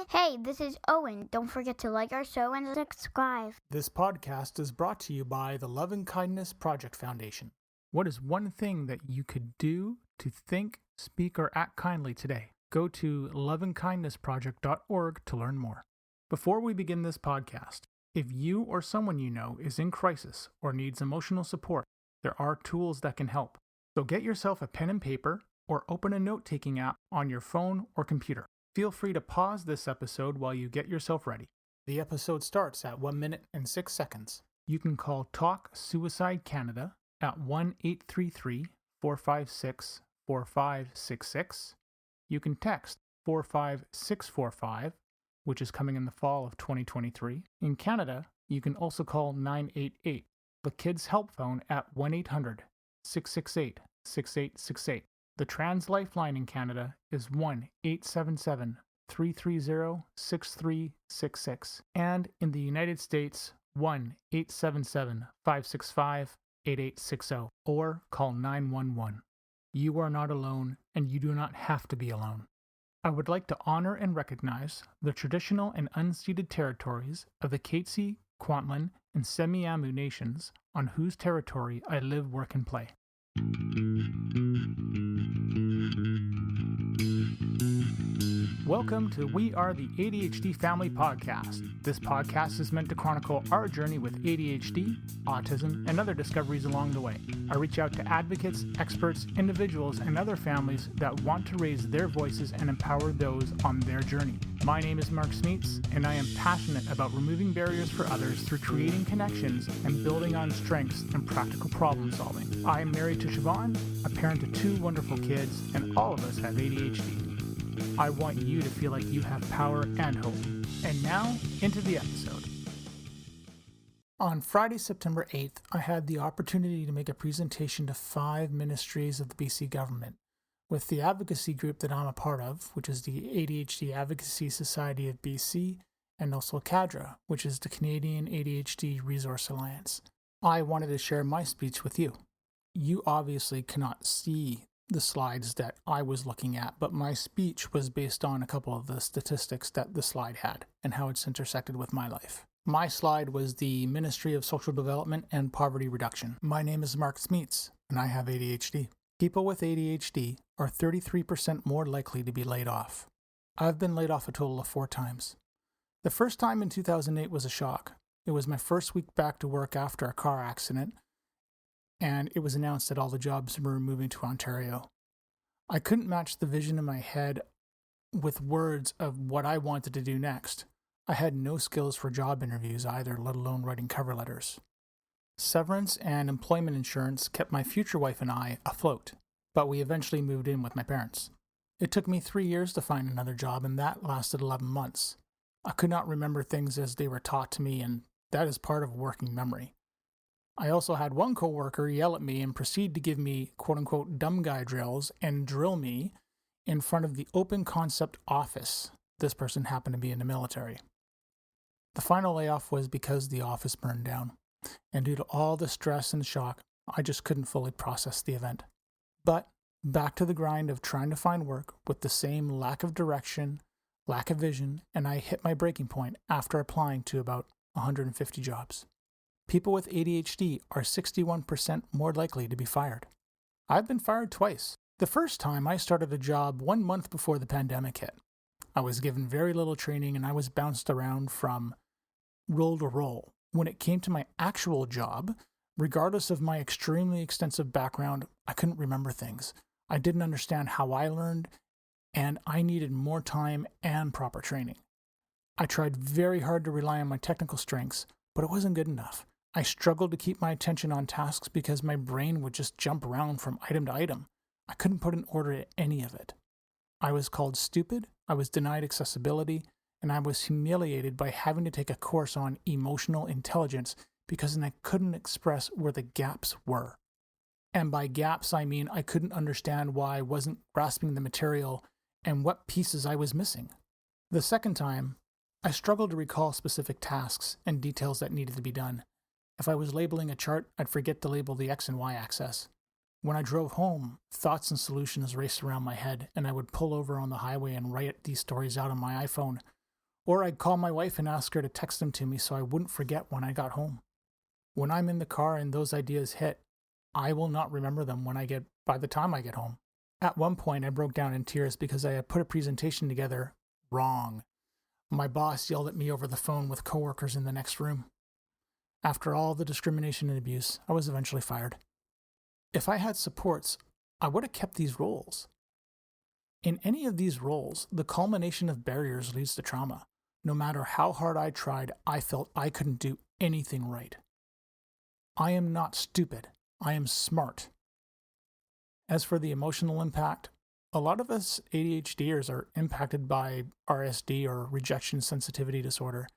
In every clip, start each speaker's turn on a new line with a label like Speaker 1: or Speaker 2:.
Speaker 1: Hey, this is Owen. Don't forget to like our show and subscribe.
Speaker 2: This podcast is brought to you by the Love and Kindness Project Foundation. What is one thing that you could do to think, speak, or act kindly today? Go to loveandkindnessproject.org to learn more. Before we begin this podcast, if you or someone you know is in crisis or needs emotional support, there are tools that can help. So get yourself a pen and paper or open a note-taking app on your phone or computer. Feel free to pause this episode while you get yourself ready. The episode starts at 1 minute and 6 seconds. You can call Talk Suicide Canada at 1-833-456-4566. You can text 45645, which is coming in the fall of 2023. In Canada, you can also call 988, the Kids Help Phone at 1-800-668-6868. The Trans Lifeline in Canada is 1-877-330-6366. And in the United States, 1-877-565-8860, or call 911. You are not alone, and you do not have to be alone. I would like to honor and recognize the traditional and unceded territories of the Kenzie, Kwantlen, and Semiahmoo nations on whose territory I live, work, and play. Welcome to We Are the ADHD Family Podcast. This podcast is meant to chronicle our journey with ADHD, autism, and other discoveries along the way. I reach out to advocates, experts, individuals, and other families that want to raise their voices and empower those on their journey. My name is Mark Smeets, and I am passionate about removing barriers for others through creating connections and building on strengths and practical problem solving. I am married to Siobhan, a parent to 2 wonderful kids, and all of us have ADHD. I want you to feel like you have power and hope. And now, into the episode. On Friday, September 8th, I had the opportunity to make a presentation to 5 ministries of the BC government with the advocacy group that I'm a part of, which is the ADHD Advocacy Society of BC, and also CADRA, which is the Canadian ADHD Resource Alliance. I wanted to share my speech with you. You obviously cannot see the slides that I was looking at, but my speech was based on a couple of the statistics that the slide had and how it's intersected with my life. My slide was the Ministry of Social Development and Poverty Reduction. My name is Mark Smeets, and I have ADHD. People with ADHD are 33% more likely to be laid off. I've been laid off a total of 4 times. The first time in 2008 was a shock. It was my first week back to work after a car accident, and it was announced that all the jobs were moving to Ontario. I couldn't match the vision in my head with words of what I wanted to do next. I had no skills for job interviews either, let alone writing cover letters. Severance and employment insurance kept my future wife and I afloat, but we eventually moved in with my parents. It took me 3 years to find another job, and that lasted 11 months. I could not remember things as they were taught to me, and that is part of working memory. I also had one coworker yell at me and proceed to give me quote-unquote dumb guy drills and drill me in front of the open concept office. This person happened to be in the military. The final layoff was because the office burned down, and due to all the stress and shock, I just couldn't fully process the event. But back to the grind of trying to find work with the same lack of direction, lack of vision, and I hit my breaking point after applying to about 150 jobs. People with ADHD are 61% more likely to be fired. I've been fired twice. The first time I started a job 1 month before the pandemic hit. I was given very little training and I was bounced around from role to role. When it came to my actual job, regardless of my extremely extensive background, I couldn't remember things. I didn't understand how I learned, and I needed more time and proper training. I tried very hard to rely on my technical strengths, but it wasn't good enough. I struggled to keep my attention on tasks because my brain would just jump around from item to item. I couldn't put in order any of it. I was called stupid, I was denied accessibility, and I was humiliated by having to take a course on emotional intelligence because I couldn't express where the gaps were. And by gaps, I mean I couldn't understand why I wasn't grasping the material and what pieces I was missing. The second time, I struggled to recall specific tasks and details that needed to be done. If I was labeling a chart, I'd forget to label the X and Y axis. When I drove home, thoughts and solutions raced around my head, and I would pull over on the highway and write these stories out on my iPhone, Or I'd call my wife and ask her to text them to me so I wouldn't forget when I got home. When I'm in the car and those ideas hit, I will not remember them by the time I get home. At one point, I broke down in tears because I had put a presentation together wrong. My boss yelled at me over the phone with coworkers in the next room. After all the discrimination and abuse, I was eventually fired. If I had supports, I would have kept these roles. In any of these roles, the culmination of barriers leads to trauma. No matter how hard I tried, I felt I couldn't do anything right. I am not stupid. I am smart. As for the emotional impact, a lot of us ADHDers are impacted by RSD or rejection sensitivity disorder.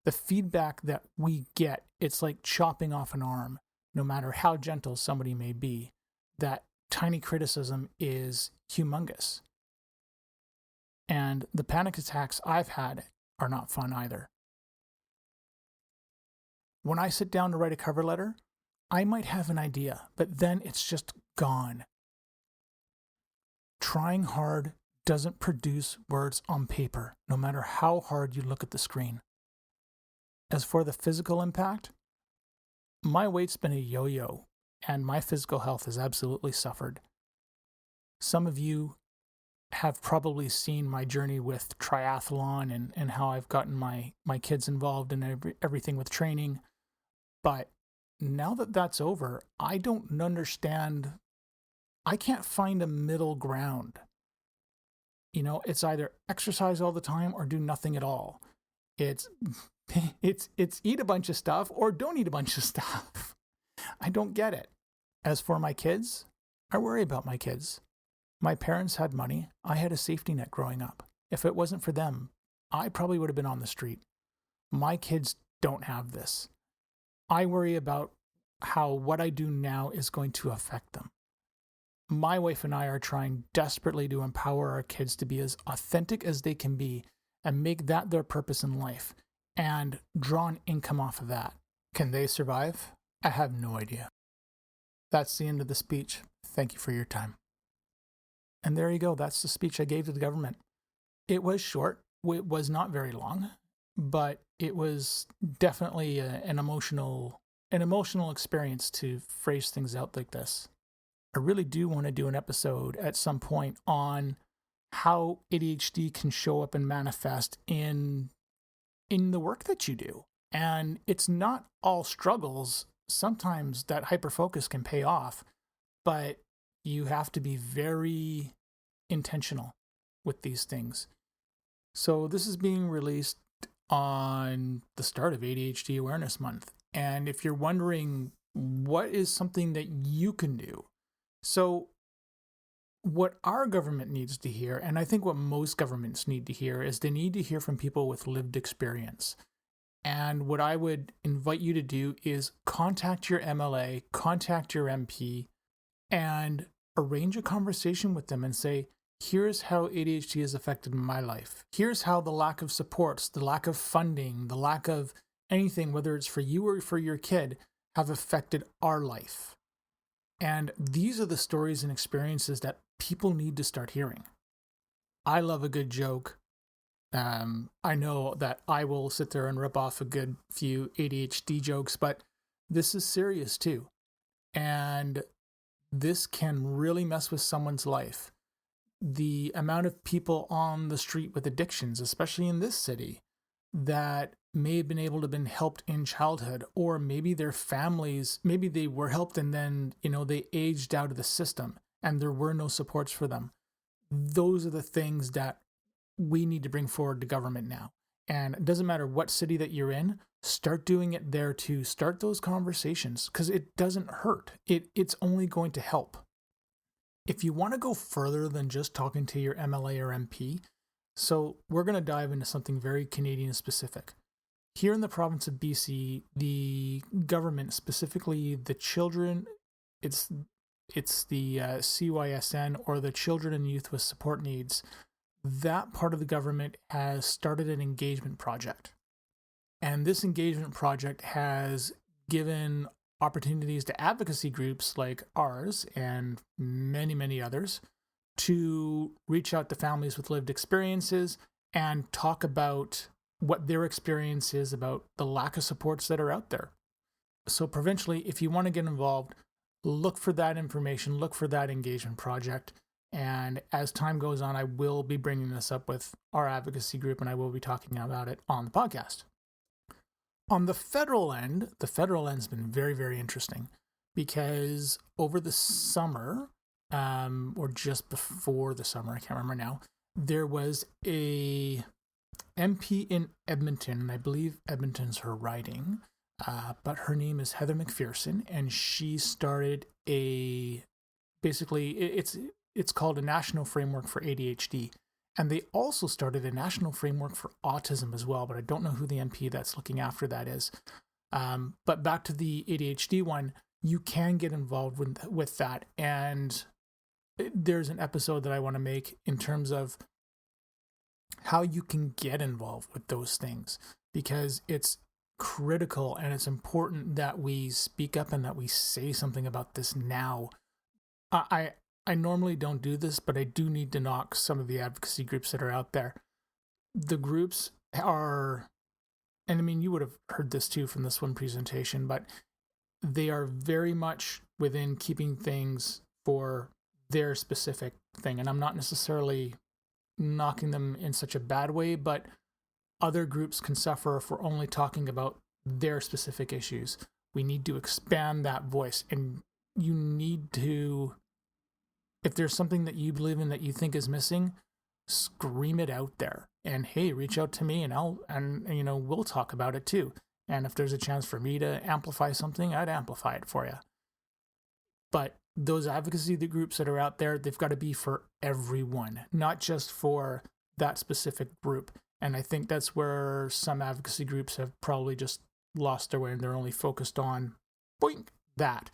Speaker 2: The feedback that we get, it's like chopping off an arm, no matter how gentle somebody may be. That tiny criticism is humongous. And the panic attacks I've had are not fun either. When I sit down to write a cover letter, I might have an idea, but then it's just gone. Trying hard doesn't produce words on paper, no matter how hard you look at the screen. As for the physical impact, my weight's been a yo-yo, and my physical health has absolutely suffered. Some of you have probably seen my journey with triathlon and how I've gotten my kids involved in everything with training. But now that that's over, I don't understand. I can't find a middle ground. It's either exercise all the time or do nothing at all. It's eat a bunch of stuff or don't eat a bunch of stuff. I don't get it. As for my kids, I worry about my kids. My parents had money. I had a safety net growing up. If it wasn't for them, I probably would have been on the street. My kids don't have this. I worry about how what I do now is going to affect them. My wife and I are trying desperately to empower our kids to be as authentic as they can be and make that their purpose in life and draw an income off of that. Can they survive? I have no idea. That's the end of the speech. Thank you for your time. And there you go. That's the speech I gave to the government. It was short. It was not very long, but it was definitely an emotional experience to phrase things out like this. I really do want to do an episode at some point on how ADHD can show up and manifest in the work that you do. And it's not all struggles. Sometimes that hyperfocus can pay off, but you have to be very intentional with these things. So this is being released on the start of ADHD Awareness Month. And if you're wondering what is something that you can do, so what our government needs to hear, and I think what most governments need to hear, is they need to hear from people with lived experience. And what I would invite you to do is contact your MLA, contact your MP, and arrange a conversation with them and say, here's how ADHD has affected my life. Here's how the lack of supports, the lack of funding, the lack of anything, whether it's for you or for your kid, have affected our life. And these are the stories and experiences that people need to start hearing. I love a good joke. I know that I will sit there and rip off a good few ADHD jokes, but this is serious too. And this can really mess with someone's life. The amount of people on the street with addictions, especially in this city, that may have been able to have been helped in childhood, or maybe their families, maybe they were helped and then, they aged out of the system and there were no supports for them. Those are the things that we need to bring forward to government now. And it doesn't matter what city that you're in, start doing it there too. Start those conversations because it doesn't hurt. It's only going to help. If you want to go further than just talking to your MLA or MP, so we're going to dive into something very Canadian specific. Here in the province of BC, the government, specifically the children, it's the CYSN, or the Children and Youth with Support Needs, that part of the government has started an engagement project. And this engagement project has given opportunities to advocacy groups like ours and many, many others to reach out to families with lived experiences and talk about what their experience is about the lack of supports that are out there. So provincially, if you want to get involved, look for that information, look for that engagement project. And as time goes on, I will be bringing this up with our advocacy group, and I will be talking about it on the podcast. On the federal end's been very, very interesting, because over the summer, or just before the summer, I can't remember now, there was a MP in Edmonton, and I believe Edmonton's her riding, but her name is Heather McPherson, and she started it's called a National Framework for ADHD. And they also started a National Framework for Autism as well, but I don't know who the MP that's looking after that is. But back to the ADHD one, you can get involved with that. And there's an episode that I want to make in terms of how you can get involved with those things, because it's critical and it's important that we speak up and that we say something about this now. I normally don't do this, but I do need to knock some of the advocacy groups that are out there. The groups are, and I mean, you would have heard this too from this one presentation, but they are very much within keeping things for their specific thing. And I'm not necessarily knocking them in such a bad way, but other groups can suffer if we're only talking about their specific issues. We need to expand that voice, and you need to, if there's something that you believe in that you think is missing, scream it out there. And hey, reach out to me, and we'll talk about it too. And if there's a chance for me to amplify something, I'd amplify it for you. But those advocacy groups that are out there, they've got to be for everyone, not just for that specific group. And I think that's where some advocacy groups have probably just lost their way, and they're only focused on that.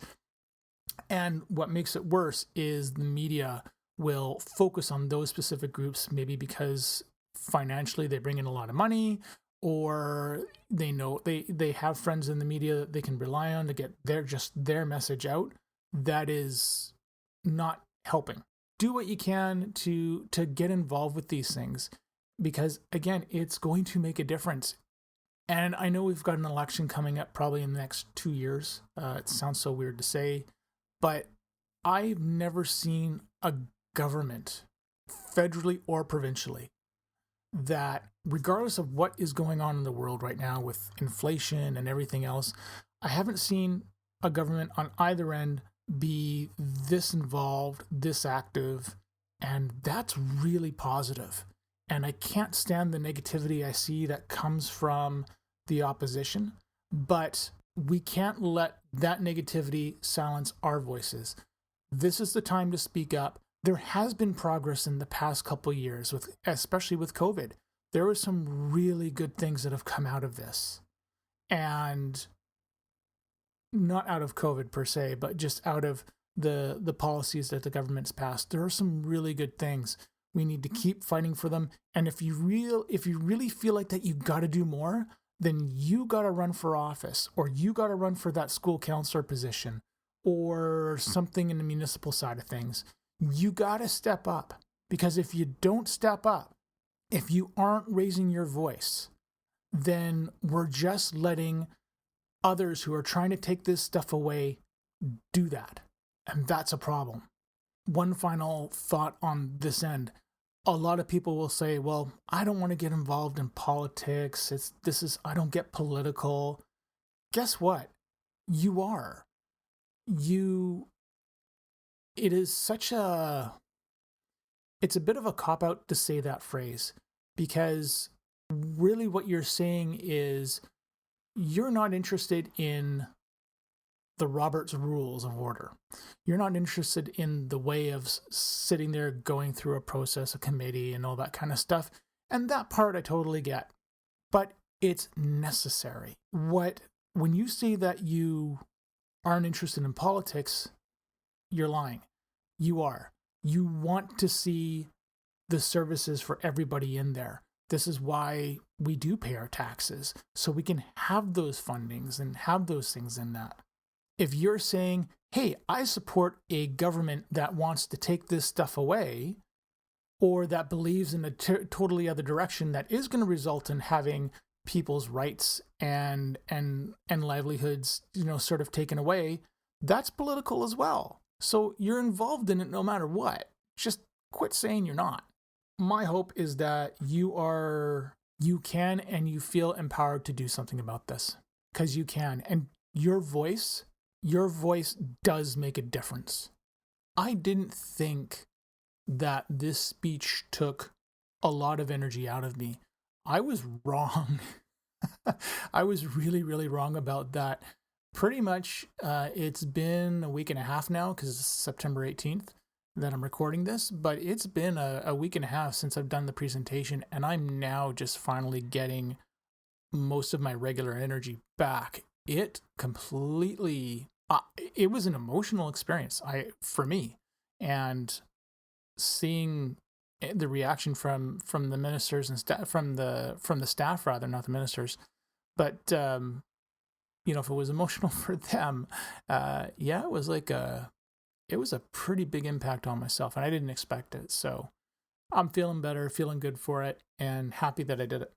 Speaker 2: And what makes it worse is the media will focus on those specific groups, maybe because financially they bring in a lot of money, or they know they have friends in the media that they can rely on to get their message out. That is not helping. Do what you can to get involved with these things, because again, it's going to make a difference. And I know we've got an election coming up probably in the next 2 years. It sounds so weird to say, but I've never seen a government, federally or provincially, that regardless of what is going on in the world right now with inflation and everything else, I haven't seen a government on either end be this involved, this active, and that's really positive. And I can't stand the negativity I see that comes from the opposition, but we can't let that negativity silence our voices. This is the time to speak up. There has been progress in the past couple years, especially with COVID. There were some really good things that have come out of this. And not out of COVID per se, but just out of the policies that the government's passed. There are some really good things. We need to keep fighting for them. And if you really feel like that you got to do more, then you got to run for office, or you got to run for that school counselor position, or something in the municipal side of things. You got to step up, because if you don't step up, if you aren't raising your voice, then we're just letting others who are trying to take this stuff away do that. And that's a problem. One final thought on this end. A lot of people will say, well, I don't want to get involved in politics. I don't get political. Guess what? You are. It's a bit of a cop-out to say that phrase, because really what you're saying is you're not interested in the Robert's Rules of Order. You're not interested in the way of sitting there going through a process, a committee, and all that kind of stuff. And that part I totally get. But it's necessary. When you say that you aren't interested in politics, you're lying. You are. You want to see the services for everybody in there. This is why we do pay our taxes, so we can have those fundings and have those things in that. If you're saying, hey, I support a government that wants to take this stuff away, or that believes in a totally other direction that is going to result in having people's rights and livelihoods, sort of taken away, that's political as well. So you're involved in it no matter what. Just quit saying you're not. My hope is that you can and you feel empowered to do something about this, because you can. And your voice does make a difference. I didn't think that this speech took a lot of energy out of me. I was wrong. I was really, really wrong about that. Pretty much, it's been a week and a half now, because it's September 18th that I'm recording this, but it's been a week and a half since I've done the presentation, and I'm now just finally getting most of my regular energy back. It completely, it was an emotional experience for me, and seeing the reaction from the ministers and from the staff, rather, not the ministers, but if it was emotional for them, it was it was a pretty big impact on myself, and I didn't expect it. So I'm feeling better, feeling good for it, and happy that I did it,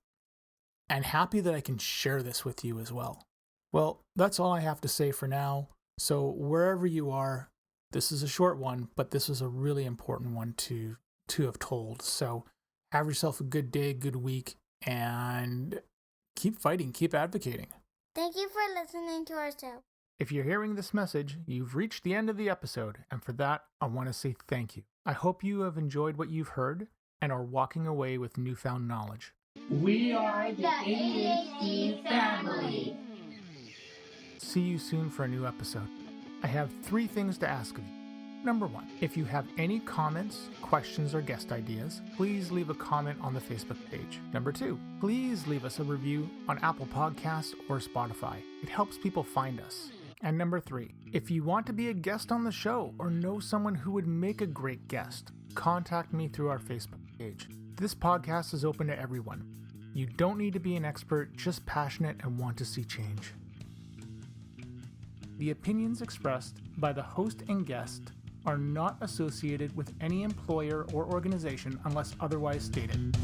Speaker 2: and happy that I can share this with you as well. Well, that's all I have to say for now. So wherever you are, this is a short one, but this was a really important one to have told. So have yourself a good day, good week, and keep fighting, keep advocating.
Speaker 1: Thank you for listening to our show.
Speaker 2: If you're hearing this message, you've reached the end of the episode, and for that, I want to say thank you. I hope you have enjoyed what you've heard and are walking away with newfound knowledge.
Speaker 3: We are the ADHD family.
Speaker 2: See you soon for a new episode. I have 3 things to ask of you. Number 1, if you have any comments, questions, or guest ideas, please leave a comment on the Facebook page. Number 2, please leave us a review on Apple Podcasts or Spotify. It helps people find us. And number 3, if you want to be a guest on the show or know someone who would make a great guest, contact me through our Facebook page. This podcast is open to everyone. You don't need to be an expert, just passionate and want to see change. The opinions expressed by the host and guest are not associated with any employer or organization unless otherwise stated.